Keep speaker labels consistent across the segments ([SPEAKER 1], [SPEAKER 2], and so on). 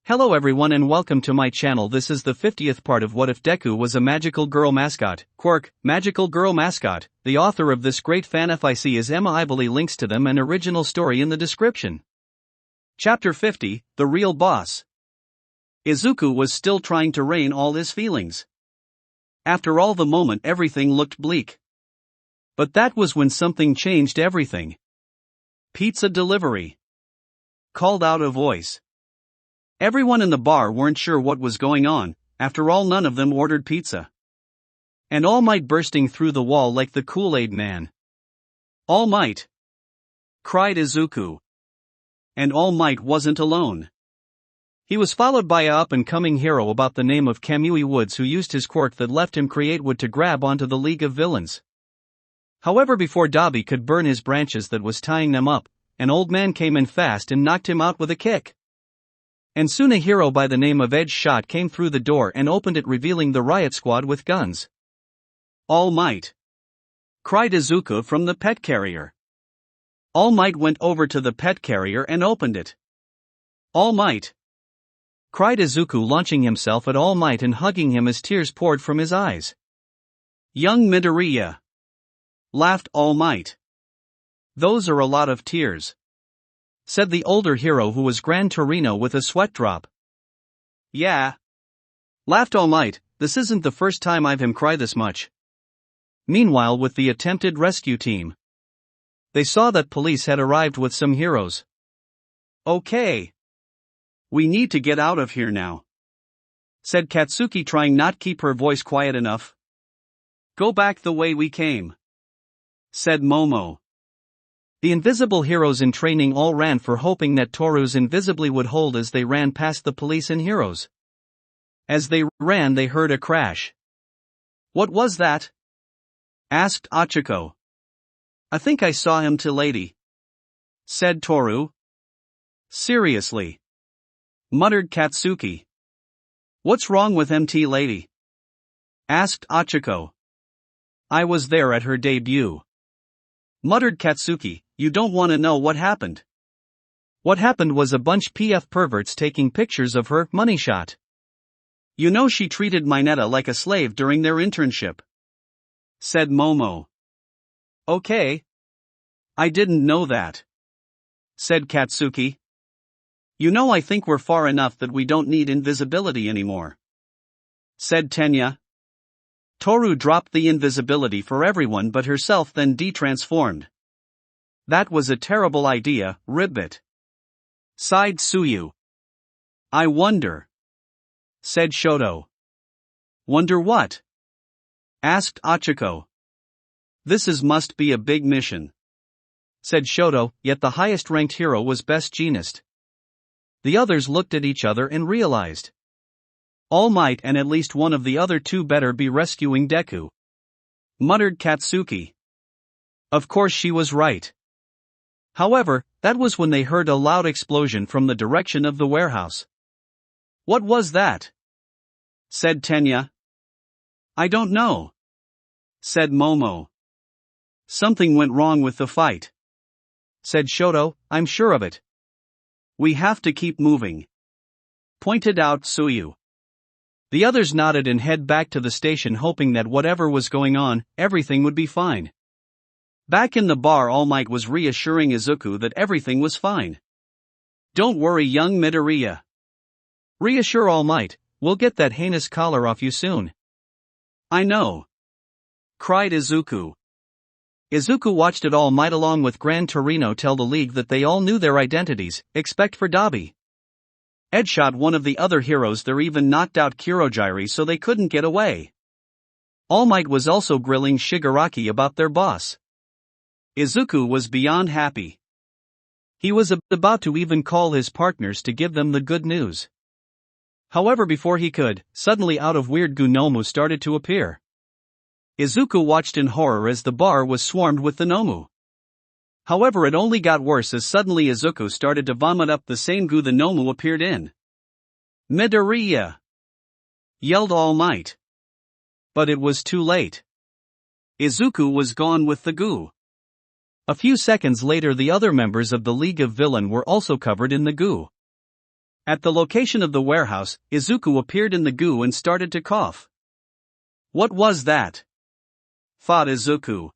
[SPEAKER 1] Hello everyone and welcome to my channel. This is the 50th part of What If Deku Was a Magical Girl Mascot. Quirk, Magical Girl Mascot. The author of this great fan fic is Emma Ively. Links to them and original story in the description. Chapter 50, The Real Boss. Izuku was still trying to rein all his feelings. After all, the moment everything looked bleak. But that was when something changed everything. Pizza delivery. Called out a voice. Everyone in the bar weren't sure what was going on. After all, none of them ordered pizza. And All Might bursting through the wall like the Kool-Aid man. All Might! Cried Izuku. And All Might wasn't alone. He was followed by a up-and-coming hero about the name of Kamui Woods, who used his quirk that left him create wood to grab onto the League of Villains. However, before Dobby could burn his branches that was tying them up, an old man came in fast and knocked him out with a kick. And soon a hero by the name of Edge Shot came through the door and opened it, revealing the riot squad with guns. All Might! Cried Izuku from the pet carrier. All Might went over to the pet carrier and opened it. All Might! Cried Izuku, launching himself at All Might and hugging him as tears poured from his eyes. Young Midoriya! Laughed All Might. Those are a lot of tears, said the older hero, who was Gran Torino, with a sweat drop. Yeah, laughed All Might, this isn't the first time I've him cry this much. Meanwhile, with the attempted rescue team, they saw that police had arrived with some heroes. Okay. We need to get out of here now, said Katsuki, trying not keep her voice quiet enough. Go back the way we came, said Momo. The invisible heroes in training all ran for, hoping that Toru's invisibly would hold as they ran past the police and heroes. As they ran, they heard a crash. What was that? Asked Ochako. I think I saw him too, lady, said Toru. Seriously, muttered Katsuki. What's wrong with MT lady? Asked Ochako. I was there at her debut, muttered Katsuki. You don't want to know what happened. What happened was a bunch PF perverts taking pictures of her, money shot. You know, she treated Mineta like a slave during their internship, said Momo. Okay. I didn't know that, said Katsuki. You know, I think we're far enough that we don't need invisibility anymore, said Tenya. Toru dropped the invisibility for everyone but herself, then de-transformed. That was a terrible idea, Ribbit, sighed Suyu. I wonder, said Shoto. Wonder what? Asked Ochako. Must be a big mission, said Shoto, yet the highest ranked hero was Best Jeanist. The others looked at each other and realized All Might and at least one of the other two better be rescuing Deku, muttered Katsuki. Of course she was right. However, that was when they heard a loud explosion from the direction of the warehouse. What was that? Said Tenya. I don't know, said Momo. Something went wrong with the fight, said Shoto. I'm sure of it. We have to keep moving, pointed out Suyu. The others nodded and head back to the station, hoping that whatever was going on, everything would be fine. Back in the bar, All Might was reassuring Izuku that everything was fine. Don't worry, young Midoriya. Reassure All Might, we'll get that heinous collar off you soon. I know, cried Izuku. Izuku watched it All Might along with Gran Torino tell the League that they all knew their identities, except for Dobby. Edgeshot, one of the other heroes there, even knocked out Kurogiri so they couldn't get away. All Might was also grilling Shigaraki about their boss. Izuku was beyond happy. He was about to even call his partners to give them the good news. However, before he could, suddenly out of weird goo, Nomu started to appear. Izuku watched in horror as the bar was swarmed with the Nomu. However, it only got worse as suddenly Izuku started to vomit up the same goo the Nomu appeared in. Midoriya! Yelled All Might. But it was too late. Izuku was gone with the goo. A few seconds later, the other members of the League of Villain were also covered in the goo. At the location of the warehouse, Izuku appeared in the goo and started to cough. What was that? Thought Izuku.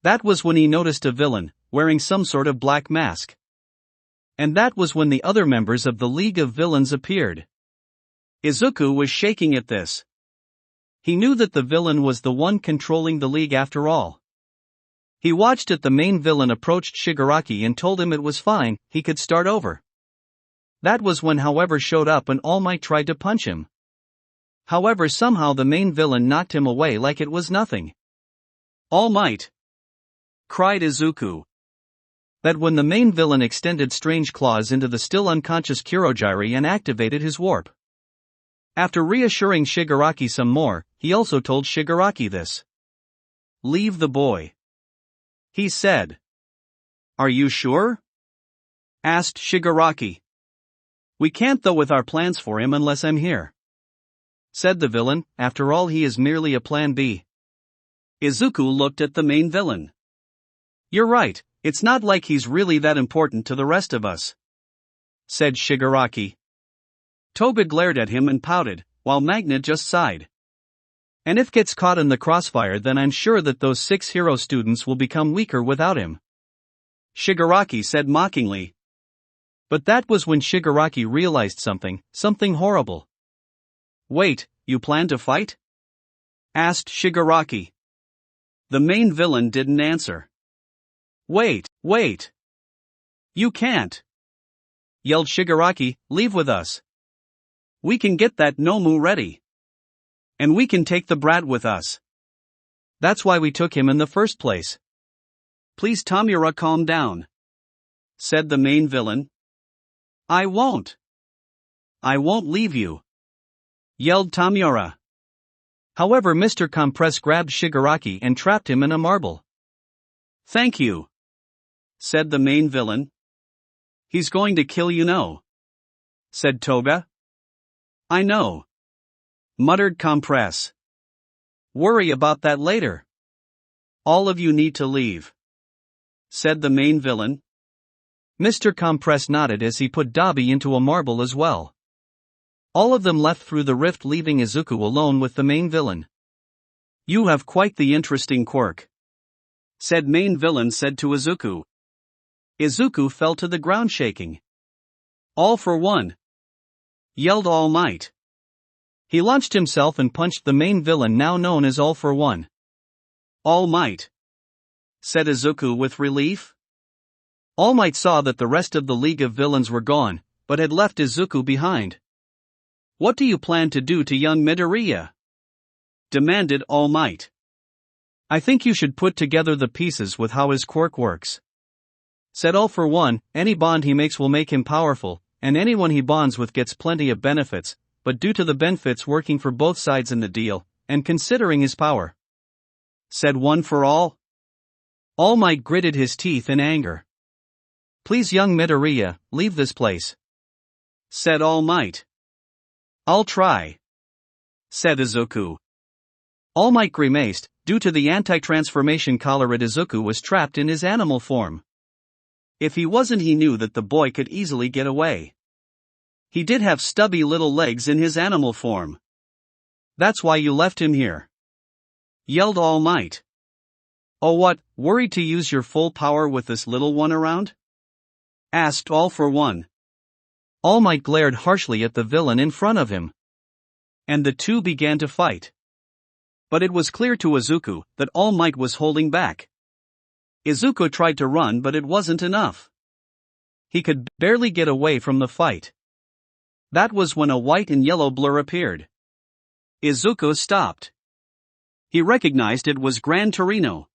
[SPEAKER 1] That was when he noticed a villain, wearing some sort of black mask. And that was when the other members of the League of Villains appeared. Izuku was shaking at this. He knew that the villain was the one controlling the League after all. He watched as the main villain approached Shigaraki and told him it was fine, he could start over. That was when however showed up and All Might tried to punch him. However somehow the main villain knocked him away like it was nothing. All Might! Cried Izuku. That when the main villain extended strange claws into the still unconscious Kurogiri and activated his warp. After reassuring Shigaraki some more, he also told Shigaraki this. Leave the boy. He said. Are you sure? Asked Shigaraki. We can't though with our plans for him unless I'm here. Said the villain, after all he is merely a plan B. Izuku looked at the main villain. You're right, it's not like he's really that important to the rest of us. Said Shigaraki. Toga glared at him and pouted, while Magna just sighed. And if gets caught in the crossfire then I'm sure that those 6 hero students will become weaker without him. Shigaraki said mockingly. But that was when Shigaraki realized something horrible. Wait, you plan to fight? Asked Shigaraki. The main villain didn't answer. Wait. You can't. Yelled Shigaraki, leave with us. We can get that Nomu ready. And we can take the brat with us. That's why we took him in the first place. Please Tamura calm down. Said the main villain. I won't leave you. Yelled Tamura. However Mr. Compress grabbed Shigaraki and trapped him in a marble. Thank you. Said the main villain. He's going to kill you no. Said Toga. I know. Muttered Compress. Worry about that later. All of you need to leave. Said the main villain. Mr. Compress nodded as he put Dabi into a marble as well. All of them left through the rift leaving Izuku alone with the main villain. You have quite the interesting quirk. Said main villain said to Izuku. Izuku fell to the ground shaking. All for one. Yelled All Might. He launched himself and punched the main villain now known as All for One. All Might. Said Izuku with relief. All Might saw that the rest of the League of Villains were gone, but had left Izuku behind. What do you plan to do to young Midoriya? Demanded All Might. I think you should put together the pieces with how his quirk works. Said All for One, any bond he makes will make him powerful, and anyone he bonds with gets plenty of benefits, but due to the benefits working for both sides in the deal, and considering his power. Said One for All. All Might gritted his teeth in anger. Please young Midoriya, leave this place. Said All Might. I'll try. Said Izuku. All Might grimaced, due to the anti-transformation collar at Izuku was trapped in his animal form. If he wasn't he knew that the boy could easily get away. He did have stubby little legs in his animal form. That's why you left him here. Yelled All Might. Oh what, worried to use your full power with this little one around? Asked All for One. All Might glared harshly at the villain in front of him. And the two began to fight. But it was clear to Izuku that All Might was holding back. Izuku tried to run but it wasn't enough. He could barely get away from the fight. That was when a white and yellow blur appeared. Izuku stopped. He recognized it was Gran Torino.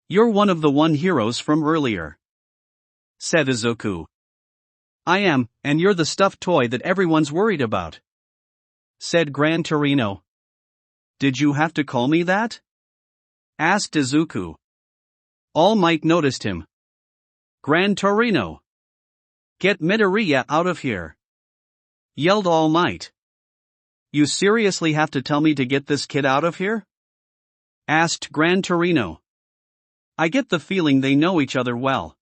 [SPEAKER 1] You're one of the one heroes from earlier. Said Izuku. I am, and you're the stuffed toy that everyone's worried about. Said Gran Torino. Did you have to call me that? Asked Izuku. All Might noticed him. Gran Torino. Get Midoriya out of here. Yelled All Might. You seriously have to tell me to get this kid out of here? Asked Gran Torino. I get the feeling they know each other well.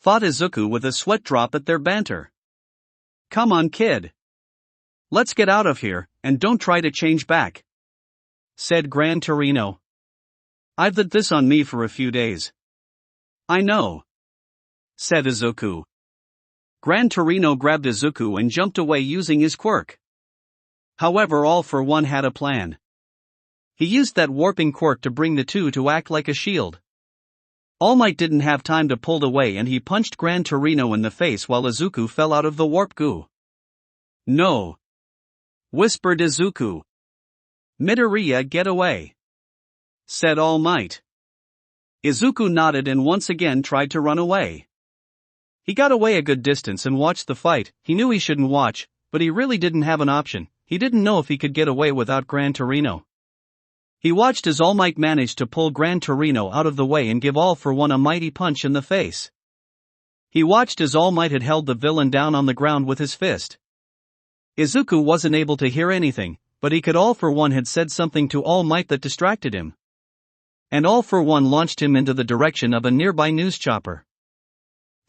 [SPEAKER 1] Thought Izuku with a sweat drop at their banter. Come on, kid. Let's get out of here, and don't try to change back," said Gran Torino. "I've had this on me for a few days." "I know," said Izuku. Gran Torino grabbed Izuku and jumped away using his quirk. However, All for One had a plan. He used that warping quirk to bring the two to act like a shield. All Might didn't have time to pull away and he punched Gran Torino in the face while Izuku fell out of the warp goo. "No!" whispered Izuku. "Midoriya, get away!" said All Might. Izuku nodded and once again tried to run away. He got away a good distance and watched the fight. He knew he shouldn't watch, but he really didn't have an option. He didn't know if he could get away without Gran Torino. He watched as All Might managed to pull Gran Torino out of the way and give All for One a mighty punch in the face. He watched as All Might had held the villain down on the ground with his fist. Izuku wasn't able to hear anything, but he could. All for One had said something to All Might that distracted him. And All for One launched him into the direction of a nearby news chopper.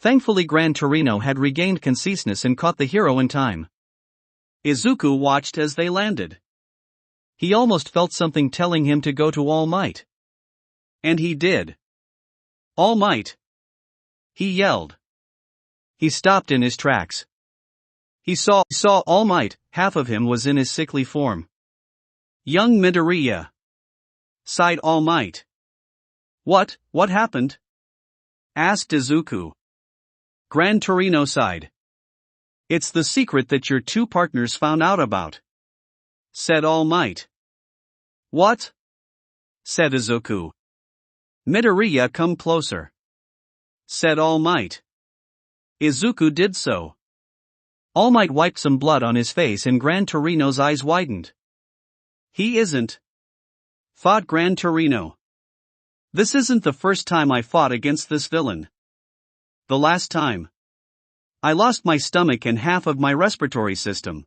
[SPEAKER 1] Thankfully, Gran Torino had regained consciousness and caught the hero in time. Izuku watched as they landed. He almost felt something telling him to go to All Might. And he did. "All Might!" he yelled. He stopped in his tracks. He saw All Might. Half of him was in his sickly form. "Young Midoriya!" sighed All Might. What happened?" asked Izuku. Gran Torino sighed. "It's the secret that your two partners found out about," said All Might. "What?" said Izuku. "Midoriya, come closer," said All Might. Izuku did so. All Might wiped some blood on his face and Gran Torino's eyes widened. "He isn't," thought Gran Torino. "This isn't the first time I fought against this villain. The last time, I lost my stomach and half of my respiratory system,"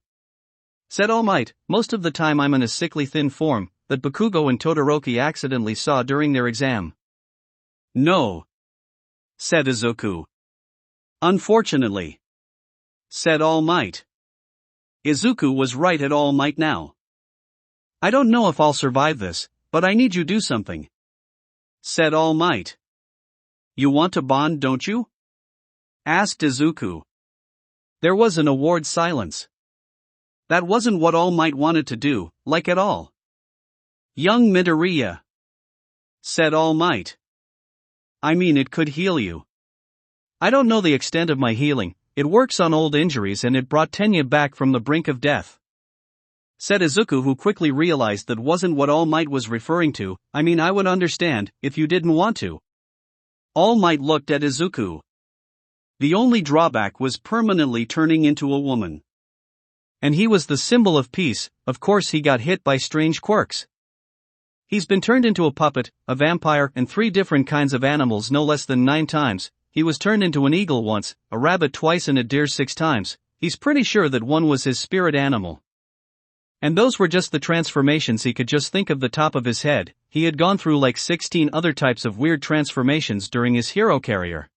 [SPEAKER 1] said All Might. "Most of the time I'm in a sickly thin form that Bakugo and Todoroki accidentally saw during their exam." "No," said Izuku. "Unfortunately," said All Might. Izuku was right at All Might now. "I don't know if I'll survive this, but I need you to do something," said All Might. "You want to bond, don't you?" asked Izuku. There was an awed silence. That wasn't what All Might wanted to do, like at all. "Young Midoriya," said All Might. "I mean, it could heal you." "I don't know the extent of my healing. It works on old injuries and it brought Tenya back from the brink of death," said Izuku, who quickly realized that wasn't what All Might was referring to. "I mean, I would understand if you didn't want to." All Might looked at Izuku. The only drawback was permanently turning into a woman. And he was the symbol of peace. Of course he got hit by strange quirks. He's been turned into a puppet, a vampire, and 3 different kinds of animals no less than 9 times. He was turned into an eagle once, a rabbit twice and a deer 6 times. He's pretty sure that one was his spirit animal. And those were just the transformations he could just think of the top of his head. He had gone through like 16 other types of weird transformations during his hero career.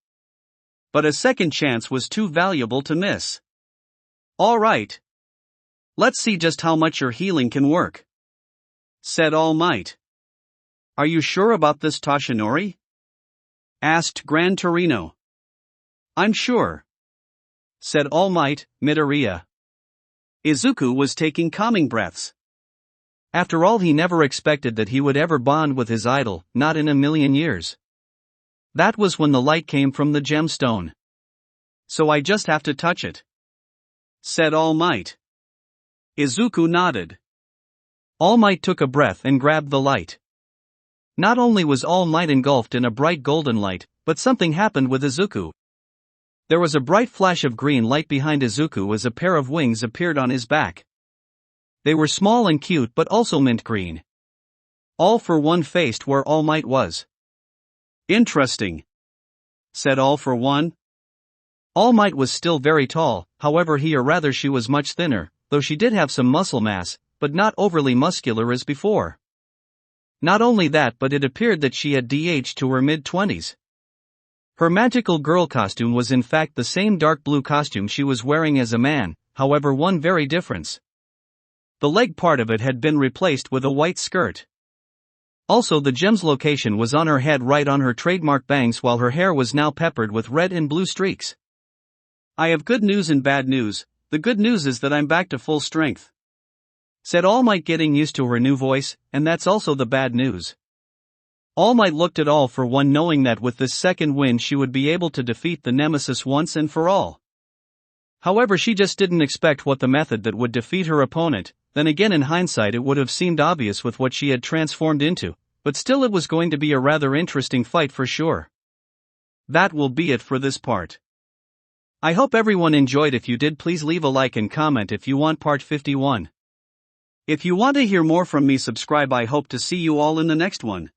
[SPEAKER 1] But a second chance was too valuable to miss. "All right. Let's see just how much your healing can work," said All Might. "Are you sure about this, Toshinori?" asked Gran Torino. "I'm sure," said All Might. "Midoriya." Izuku was taking calming breaths. After all, he never expected that he would ever bond with his idol, not in a million years. That was when the light came from the gemstone. "So I just have to touch it," said All Might. Izuku nodded. All Might took a breath and grabbed the light. Not only was All Might engulfed in a bright golden light, but something happened with Izuku. There was a bright flash of green light behind Izuku as a pair of wings appeared on his back. They were small and cute but also mint green. All for One faced where All Might was. "Interesting," said All for One. All Might was still very tall, however he or rather she was much thinner, though she did have some muscle mass, but not overly muscular as before. Not only that, but it appeared that she had aged to her mid-20s. Her magical girl costume was in fact the same dark blue costume she was wearing as a man, however one very difference. The leg part of it had been replaced with a white skirt. Also the gem's location was on her head right on her trademark bangs while her hair was now peppered with red and blue streaks. I have good news and bad news. The good news is that I'm back to full strength, said All Might, getting used to her new voice, and that's also the bad news. All Might looked at All for One, knowing that with this second win she would be able to defeat the nemesis once and for all. However, she just didn't expect what the method that would defeat her opponent. Then again, in hindsight it would have seemed obvious with what she had transformed into, but still it was going to be a rather interesting fight for sure. That will be it for this part. I hope everyone enjoyed. If you did, please leave a like and comment if you want part 51. If you want to hear more from me, subscribe. I hope to see you all in the next one.